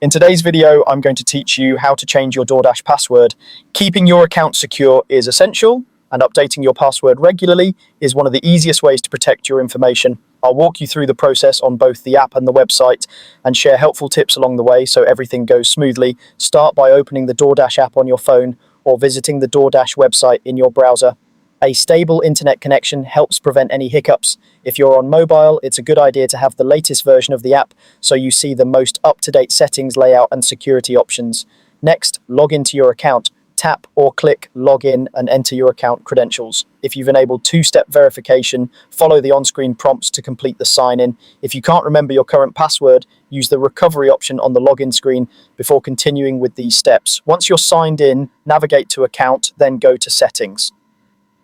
In today's video, I'm going to teach you how to change your Doordash password. Keeping your account secure is essential, and updating your password regularly is one of the easiest ways to protect your information. I'll walk you through the process on both the app and the website and share helpful tips along the way so everything goes smoothly. Start by opening the Doordash app on your phone or visiting the Doordash website in your browser. A stable internet connection helps prevent any hiccups. If you're on mobile, it's a good idea to have the latest version of the app so you see the most up-to-date settings, layout, and security options. Next, log into your account. Tap or click Login and enter your account credentials. If you've enabled two-step verification, follow the on-screen prompts to complete the sign-in. If you can't remember your current password, use the recovery option on the login screen before continuing with these steps. Once you're signed in, navigate to Account, then go to Settings.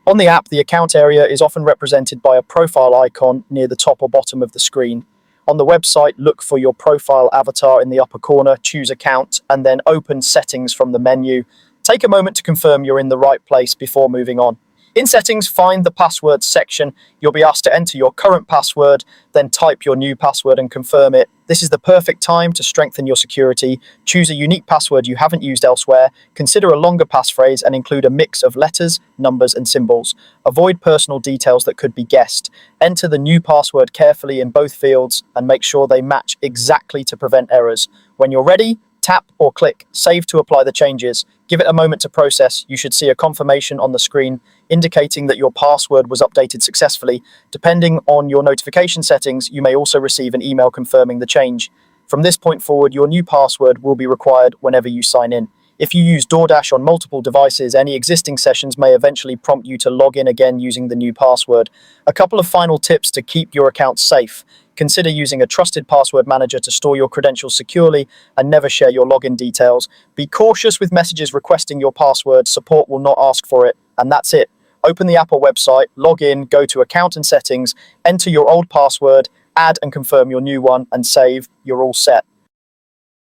On the app, the account area is often represented by a profile icon near the top or bottom of the screen. On the website, look for your profile avatar in the upper corner, choose Account, and then open Settings from the menu. Take a moment to confirm you're in the right place before moving on. In Settings, find the Passwords section. You'll be asked to enter your current password, then type your new password and confirm it. This is the perfect time to strengthen your security. Choose a unique password you haven't used elsewhere. Consider a longer passphrase and include a mix of letters, numbers, and symbols. Avoid personal details that could be guessed. Enter the new password carefully in both fields and make sure they match exactly to prevent errors. When you're ready, tap or click Save to apply the changes. Give it a moment to process. You should see a confirmation on the screen indicating that your password was updated successfully. Depending on your notification settings, you may also receive an email confirming the change. From this point forward, your new password will be required whenever you sign in. If you use Doordash on multiple devices, any existing sessions may eventually prompt you to log in again using the new password. A couple of final tips to keep your account safe. Consider using a trusted password manager to store your credentials securely and never share your login details. Be cautious with messages requesting your password. Support will not ask for it. And that's it. Open the app or website, log in, go to Account and Settings, enter your old password, add and confirm your new one, and save. You're all set.